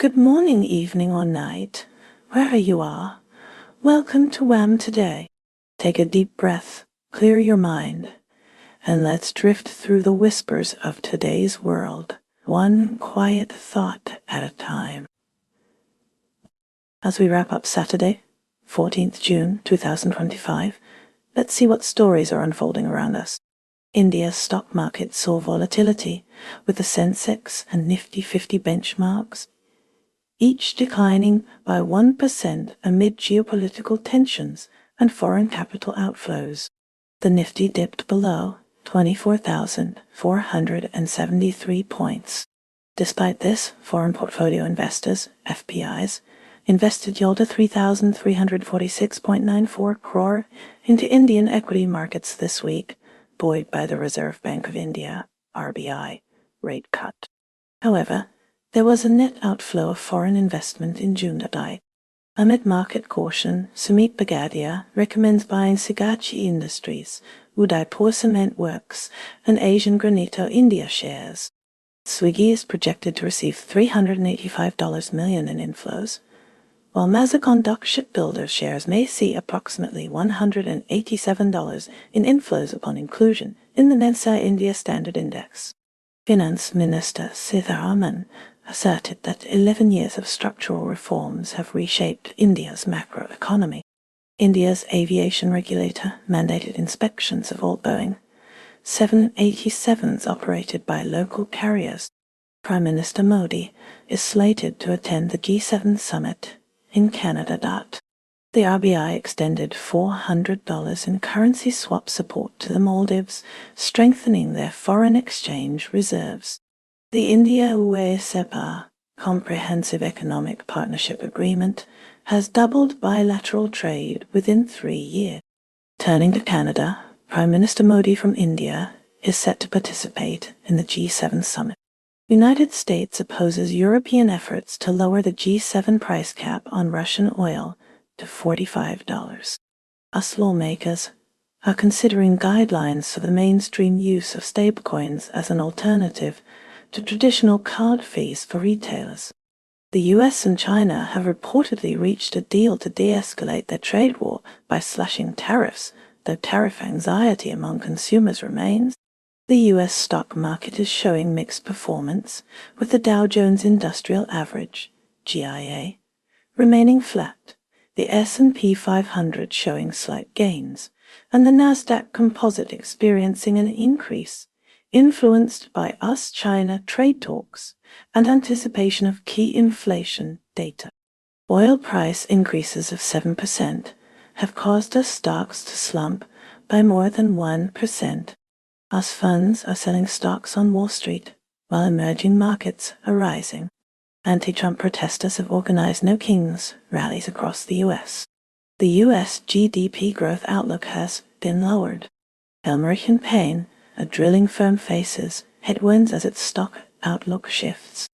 Good morning, evening, or night, wherever you are. Welcome to WHAM today. Take a deep breath, clear your mind, and let's drift through the whispers of today's world, one quiet thought at a time. As we wrap up Saturday, 14th June 2025, let's see what stories are unfolding around us. India's stock market saw volatility, with the Sensex and Nifty 50 benchmarks each declining by 1% amid geopolitical tensions and foreign capital outflows. The Nifty dipped below 24,473 points. Despite this, foreign portfolio investors, FPIs, invested yield of 3,346.94 crore into Indian equity markets this week, buoyed by the Reserve Bank of India, RBI, rate cut. However, there was a net outflow of foreign investment in June. Amid market caution, Sumy recommends buying Sigachi Industries, Udaipur Cement Works, and Asian Granito India shares. Swiggy is projected to receive $385 million in inflows, while Mazagon Dock Shipbuilder shares may see approximately $187 in inflows upon inclusion in the Nensai India Standard Index. Finance Minister Sitharaman asserted that 11 years of structural reforms have reshaped India's macroeconomy. India's aviation regulator mandated inspections of all Boeing 787s operated by local carriers. Prime Minister Modi is slated to attend the G7 summit in Canada. The RBI extended $400 in currency swap support to the Maldives, strengthening their foreign exchange reserves. The India-UE-SEPA Comprehensive Economic Partnership Agreement has doubled bilateral trade within 3 years. Turning to Canada, Prime Minister Modi from India is set to participate in the G7 summit. The United States opposes European efforts to lower the G7 price cap on Russian oil to $45. US lawmakers are considering guidelines for the mainstream use of stablecoins as an alternative to traditional card fees for retailers. The US and China have reportedly reached a deal to de-escalate their trade war by slashing tariffs, though tariff anxiety among consumers remains. The US stock market is showing mixed performance, with the Dow Jones Industrial Average, GIA, remaining flat, the S&P 500 showing slight gains, and the Nasdaq Composite experiencing an increase, influenced by US-China trade talks and anticipation of key inflation data. Oil price increases of 7% have caused US stocks to slump by more than 1%. US funds are selling stocks on Wall Street, while emerging markets are rising. Anti-Trump protesters have organized No Kings rallies across the U.S. The U.S. GDP growth outlook has been lowered. Helmerich & Payne, a drilling firm, faces headwinds as its stock outlook shifts.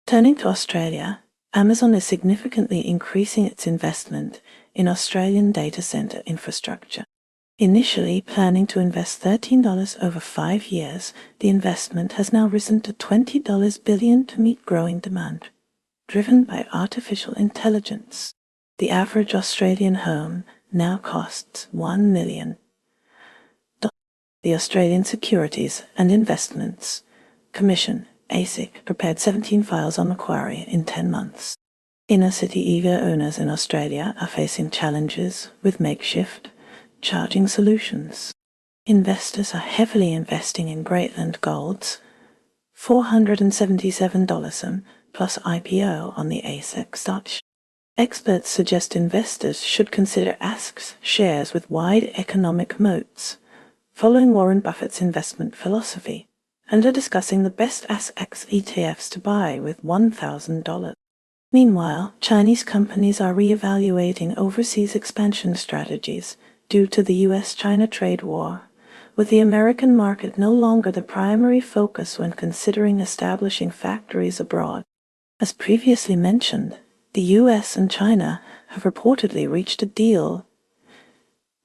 Turning to Australia, Amazon is significantly increasing its investment in Australian data center infrastructure. Initially planning to invest $13 over 5 years, the investment has now risen to $20 billion to meet growing demand, driven by artificial intelligence. The average Australian home now costs $1 million. The Australian Securities and Investments Commission, ASIC, prepared 17 files on Macquarie in 10 months. Inner-city EV owners in Australia are facing challenges with makeshift charging solutions. Investors are heavily investing in Greatland Gold's $477 plus IPO on the ASX stock. Experts suggest investors should consider ASX shares with wide economic moats, following Warren Buffett's investment philosophy, and are discussing the best ASX ETFs to buy with $1,000. Meanwhile, Chinese companies are re-evaluating overseas expansion strategies due to the US-China trade war, with the American market no longer the primary focus when considering establishing factories abroad. As previously mentioned, the US and China have reportedly reached a deal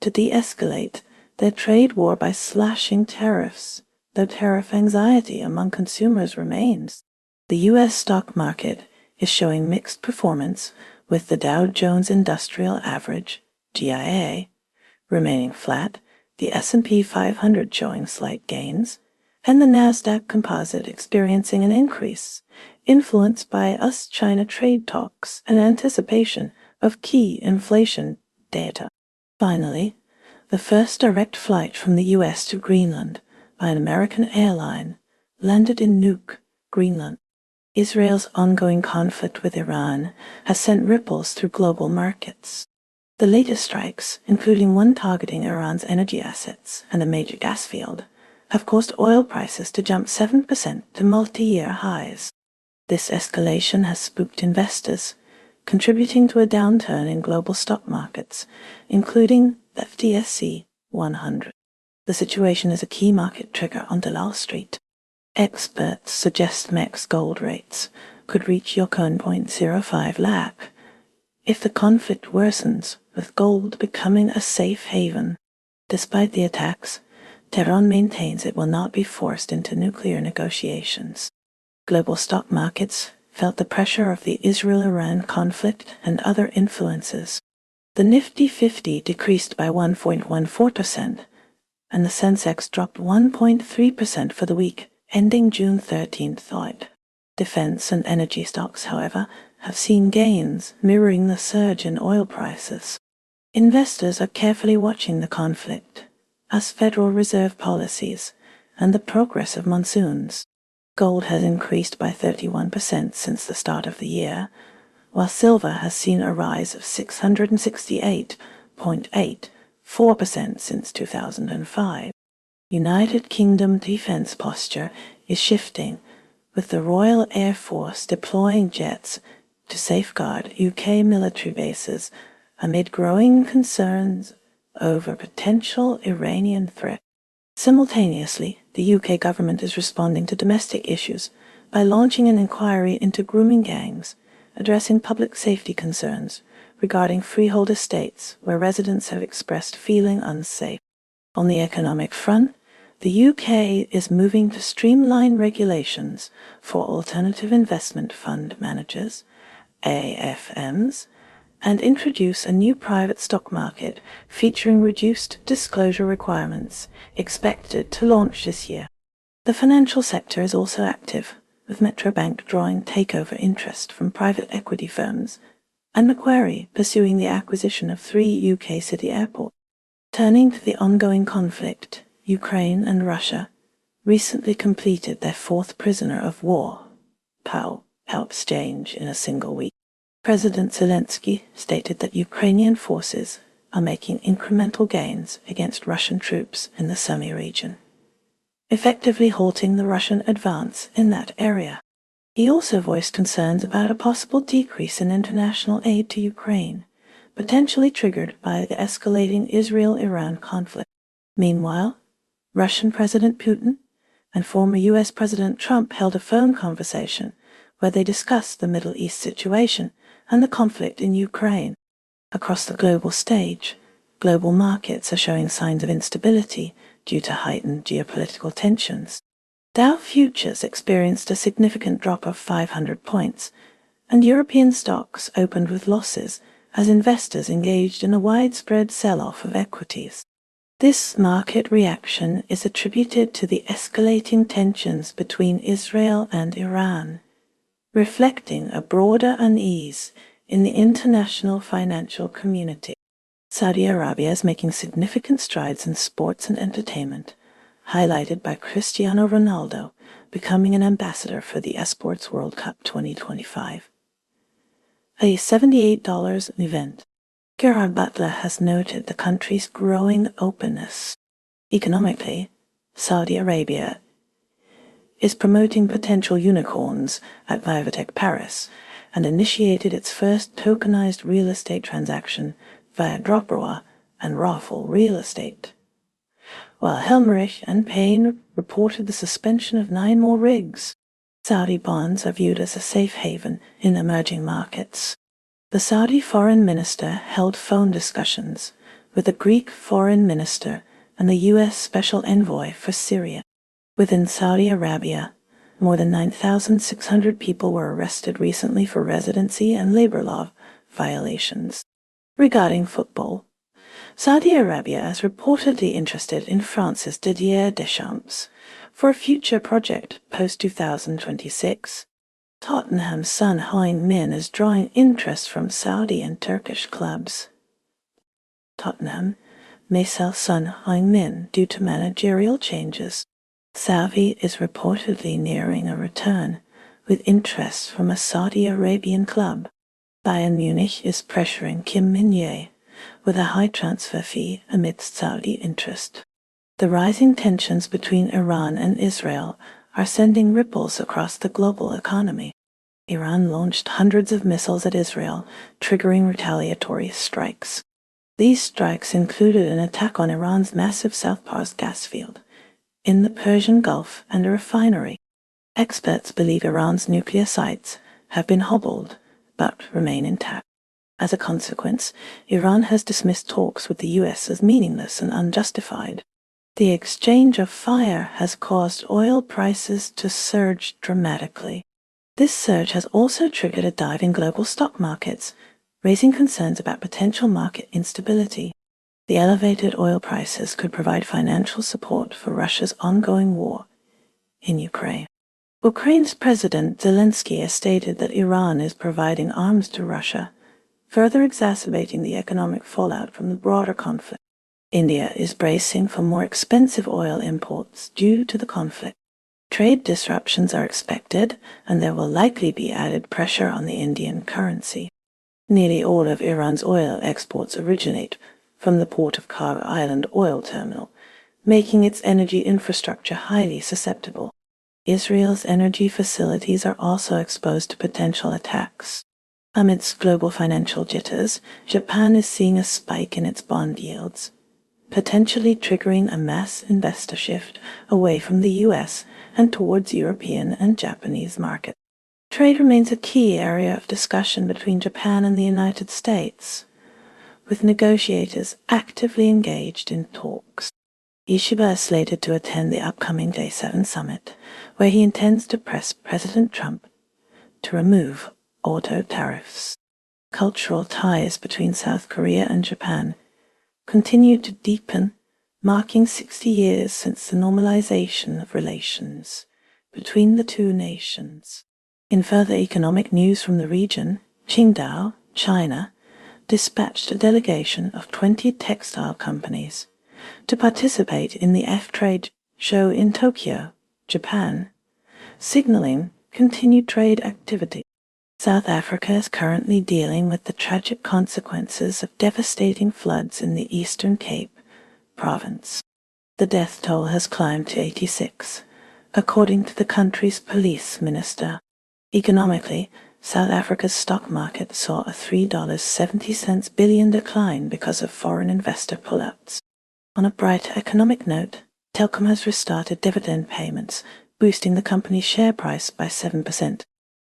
to de-escalate their trade war by slashing tariffs, though tariff anxiety among consumers remains. The U.S. stock market is showing mixed performance, with the Dow Jones Industrial Average, GIA, remaining flat, the S&P 500 showing slight gains, and the Nasdaq Composite experiencing an increase, influenced by US-China trade talks and anticipation of key inflation data. Finally, the first direct flight from the U.S. to Greenland by an American airline landed in Nuuk, Greenland. Israel's ongoing conflict with Iran has sent ripples through global markets. The latest strikes, including one targeting Iran's energy assets and a major gas field, have caused oil prices to jump 7% to multi-year highs. This escalation has spooked investors, contributing to a downturn in global stock markets, including the FTSE 100. The situation is a key market trigger on Dalal Street. Experts suggest MEX gold rates could reach Yukon 0.05 lakh if the conflict worsens, with gold becoming a safe haven. Despite the attacks, Tehran maintains it will not be forced into nuclear negotiations. Global stock markets felt the pressure of the Israel-Iran conflict and other influences. The Nifty 50 decreased by 1.14%, and the Sensex dropped 1.3% for the week, ending June 13th. Defense and energy stocks, however, have seen gains, mirroring the surge in oil prices. Investors are carefully watching the conflict, as Federal Reserve policies and the progress of monsoons. Gold has increased by 31% since the start of the year, while silver has seen a rise of 668.84% since 2005. United Kingdom defense posture is shifting, with the Royal Air Force deploying jets to safeguard UK military bases amid growing concerns over potential Iranian threat. Simultaneously, the UK government is responding to domestic issues by launching an inquiry into grooming gangs, addressing public safety concerns regarding freehold estates where residents have expressed feeling unsafe. On the economic front, the UK is moving to streamline regulations for alternative investment fund managers, AFMs, and introduce a new private stock market featuring reduced disclosure requirements expected to launch this year. The financial sector is also active, with Metro Bank drawing takeover interest from private equity firms and Macquarie pursuing the acquisition of 3 UK city airports. Turning to the ongoing conflict, Ukraine and Russia recently completed their 4th prisoner of war, POW, exchange in a single week. President Zelenskyy stated that Ukrainian forces are making incremental gains against Russian troops in the Sumy region, effectively halting the Russian advance in that area. He also voiced concerns about a possible decrease in international aid to Ukraine, potentially triggered by the escalating Israel-Iran conflict. Meanwhile, Russian President Putin and former U.S. President Trump held a phone conversation where they discussed the Middle East situation and the conflict in Ukraine. Across the global stage, global markets are showing signs of instability due to heightened geopolitical tensions. Dow futures experienced a significant drop of 500 points, and European stocks opened with losses as investors engaged in a widespread sell-off of equities. This market reaction is attributed to the escalating tensions between Israel and Iran, reflecting a broader unease in the international financial community. Saudi Arabia is making significant strides in sports and entertainment, highlighted by Cristiano Ronaldo becoming an ambassador for the Esports World Cup 2025. A $78 event. Gerard Butler has noted the country's growing openness. Economically, Saudi Arabia is promoting potential unicorns at Vivatech Paris and initiated its first tokenized real estate transaction via Droproa and Raffle Real Estate, while Helmerich and Payne reported the suspension of 9 more rigs. Saudi bonds are viewed as a safe haven in emerging markets. The Saudi foreign minister held phone discussions with the Greek foreign minister and the U.S. special envoy for Syria. Within Saudi Arabia, More than 9,600 people were arrested recently for residency and labor law violations. Regarding football, Saudi Arabia is reportedly interested in France's Didier Deschamps for a future project post-2026. Tottenham's Son Heung-min is drawing interest from Saudi and Turkish clubs. Tottenham may sell Son Heung-min due to managerial changes. Saudi is reportedly nearing a return, with interest from a Saudi Arabian club. Bayern Munich is pressuring Kim Min-jae with a high transfer fee amidst Saudi interest. The rising tensions between Iran and Israel are sending ripples across the global economy. Iran launched hundreds of missiles at Israel, triggering retaliatory strikes. These strikes included an attack on Iran's massive South Pars gas field in the Persian Gulf and a refinery. Experts believe Iran's nuclear sites have been hobbled, but remain intact. As a consequence, Iran has dismissed talks with the US as meaningless and unjustified. The exchange of fire has caused oil prices to surge dramatically. This surge has also triggered a dive in global stock markets, raising concerns about potential market instability. The elevated oil prices could provide financial support for Russia's ongoing war in Ukraine. Ukraine's President Zelenskyy has stated that Iran is providing arms to Russia, further exacerbating the economic fallout from the broader conflict. India is bracing for more expensive oil imports due to the conflict. Trade disruptions are expected, and there will likely be added pressure on the Indian currency. Nearly all of Iran's oil exports originate from the port of Kar Island oil terminal, making its energy infrastructure highly susceptible. Israel's energy facilities are also exposed to potential attacks. Amidst global financial jitters, Japan is seeing a spike in its bond yields, potentially triggering a mass investor shift away from the US and towards European and Japanese markets. Trade remains a key area of discussion between Japan and the United States, with negotiators actively engaged in talks. Ishiba is slated to attend the upcoming J7 summit, where he intends to press President Trump to remove auto tariffs. Cultural ties between South Korea and Japan continue to deepen, marking 60 years since the normalization of relations between the two nations. In further economic news from the region, Qingdao, China, dispatched a delegation of 20 textile companies to participate in the F-Trade show in Tokyo, Japan, signaling continued trade activity. South Africa is currently dealing with the tragic consequences of devastating floods in the Eastern Cape province. The death toll has climbed to 86, according to the country's police minister. Economically, South Africa's stock market saw a $3.70 billion decline because of foreign investor pullouts. On a brighter economic note, Telkom has restarted dividend payments, boosting the company's share price by 7%.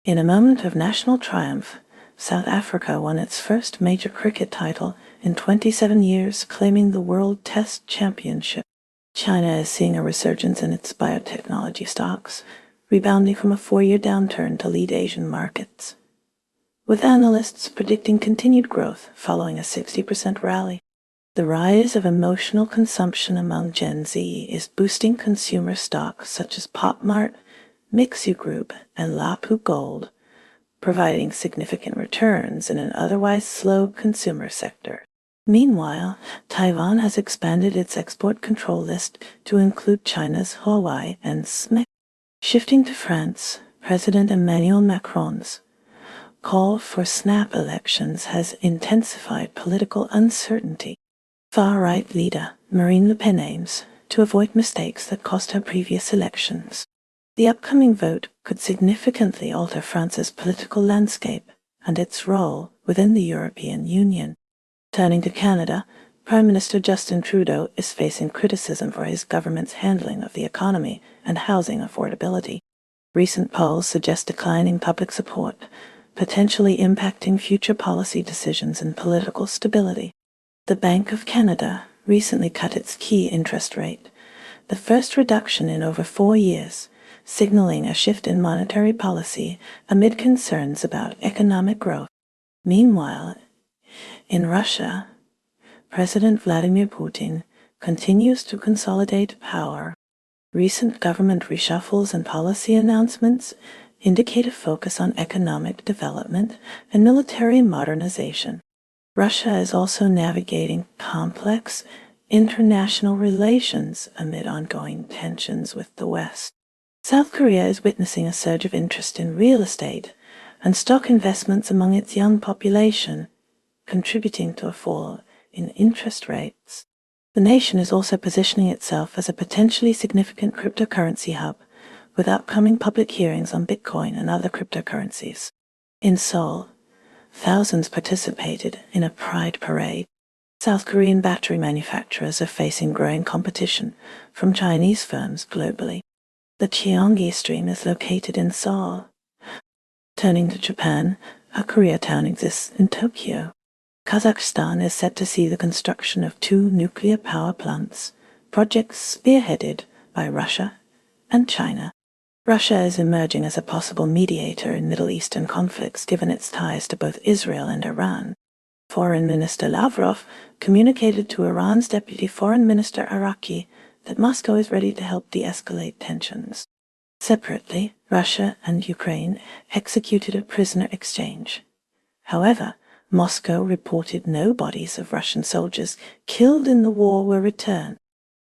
In a moment of national triumph, South Africa won its first major cricket title in 27 years, claiming the World Test Championship. China is seeing a resurgence in its biotechnology stocks, rebounding from a 4-year downturn to lead Asian markets, with analysts predicting continued growth following a 60% rally. The rise of emotional consumption among Gen Z is boosting consumer stocks such as PopMart, Mixu Group, and Lapu Gold, providing significant returns in an otherwise slow consumer sector. Meanwhile, Taiwan has expanded its export control list to include China's Huawei and SMIC. Shifting to France, President Emmanuel Macron's call for snap elections has intensified political uncertainty. Far-right leader Marine Le Pen aims to avoid mistakes that cost her previous elections. The upcoming vote could significantly alter France's political landscape and its role within the European Union. Turning to Canada, Prime Minister Justin Trudeau is facing criticism for his government's handling of the economy and housing affordability. Recent polls suggest declining public support, potentially impacting future policy decisions and political stability. The Bank of Canada recently cut its key interest rate, the first reduction in over 4 years, signaling a shift in monetary policy amid concerns about economic growth. Meanwhile, in Russia, President Vladimir Putin continues to consolidate power. Recent government reshuffles and policy announcements indicate a focus on economic development and military modernization. Russia is also navigating complex international relations amid ongoing tensions with the West. South Korea is witnessing a surge of interest in real estate and stock investments among its young population, contributing to a fall in interest rates. The nation is also positioning itself as a potentially significant cryptocurrency hub, with upcoming public hearings on Bitcoin and other cryptocurrencies. In Seoul, thousands participated in a pride parade. South Korean battery manufacturers are facing growing competition from Chinese firms globally. The Gyeonggi Stream is located in Seoul. Turning to Japan, a Koreatown exists in Tokyo. Kazakhstan is set to see the construction of 2 nuclear power plants, projects spearheaded by Russia and China. Russia is emerging as a possible mediator in Middle Eastern conflicts given its ties to both Israel and Iran. Foreign Minister Lavrov communicated to Iran's Deputy Foreign Minister Araki that Moscow is ready to help de-escalate tensions. Separately, Russia and Ukraine executed a prisoner exchange. However, Moscow reported no bodies of Russian soldiers killed in the war were returned.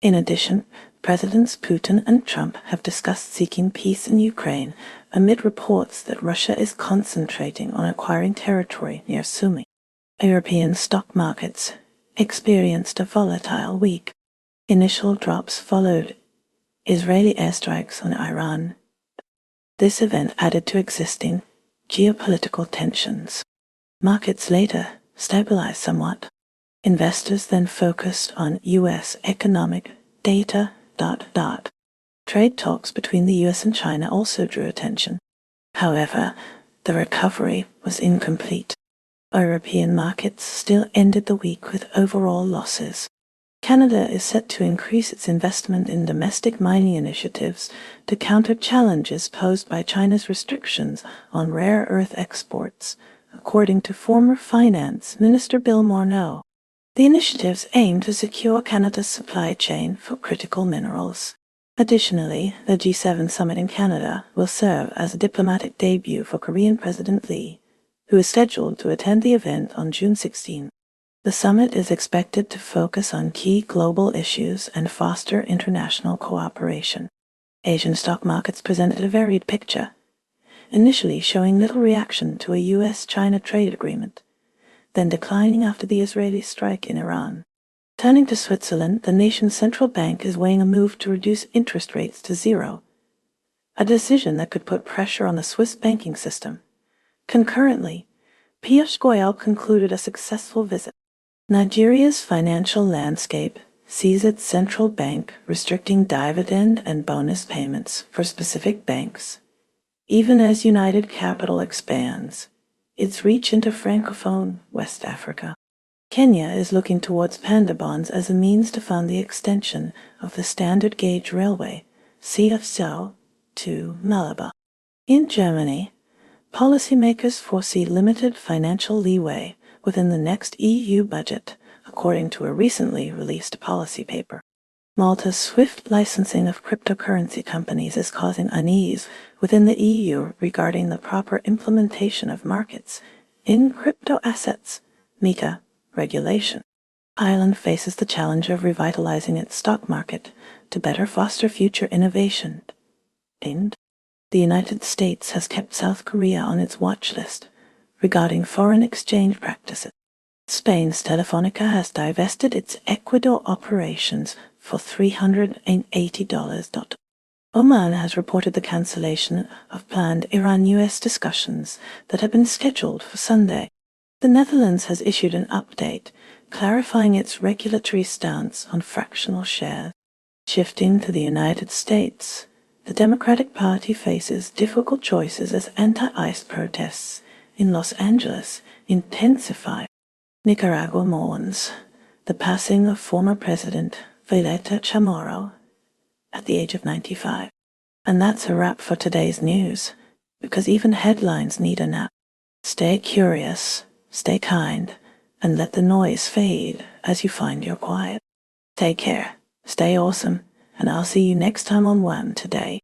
In addition, Presidents Putin and Trump have discussed seeking peace in Ukraine amid reports that Russia is concentrating on acquiring territory near Sumy. European stock markets experienced a volatile week. Initial drops followed Israeli airstrikes on Iran. This event added to existing geopolitical tensions. Markets later stabilized somewhat. Investors then focused on U.S. economic data. Trade talks between the U.S. and China also drew attention. However, the recovery was incomplete. European markets still ended the week with overall losses. Canada is set to increase its investment in domestic mining initiatives to counter challenges posed by China's restrictions on rare earth exports, according to former Finance Minister Bill Morneau. The initiatives aim to secure Canada's supply chain for critical minerals. Additionally, the G7 summit in Canada will serve as a diplomatic debut for Korean President Lee, who is scheduled to attend the event on June 16. The summit is expected to focus on key global issues and foster international cooperation. Asian stock markets presented a varied picture, initially showing little reaction to a U.S.-China trade agreement, then declining after the Israeli strike in Iran. Turning to Switzerland, the nation's central bank is weighing a move to reduce interest rates to zero, a decision that could put pressure on the Swiss banking system. Concurrently, Piyush Goyal concluded a successful visit. Nigeria's financial landscape sees its central bank restricting dividend and bonus payments for specific banks, even as United Capital expands its reach into Francophone West Africa. Kenya is looking towards panda bonds as a means to fund the extension of the standard gauge railway, CFSO, to Malabar. In Germany, policymakers foresee limited financial leeway within the next EU budget, according to a recently released policy paper. Malta's swift licensing of cryptocurrency companies is causing unease within the EU regarding the proper implementation of markets in crypto assets, MiCA, regulation. Ireland faces the challenge of revitalizing its stock market to better foster future innovation. And the United States has kept South Korea on its watch list regarding foreign exchange practices. Spain's Telefonica has divested its Ecuador operations for $380. Oman has reported the cancellation of planned Iran-US discussions that had been scheduled for Sunday. The Netherlands has issued an update clarifying its regulatory stance on fractional shares. Shifting to the United States, the Democratic Party faces difficult choices as anti-ICE protests in Los Angeles intensify. Nicaragua mourns the passing of former President Violeta Chamorro at the age of 95. And that's a wrap for today's news, because even headlines need a nap. Stay curious, stay kind, and let the noise fade as you find your quiet. Take care, stay awesome, and I'll see you next time on WHAM Today.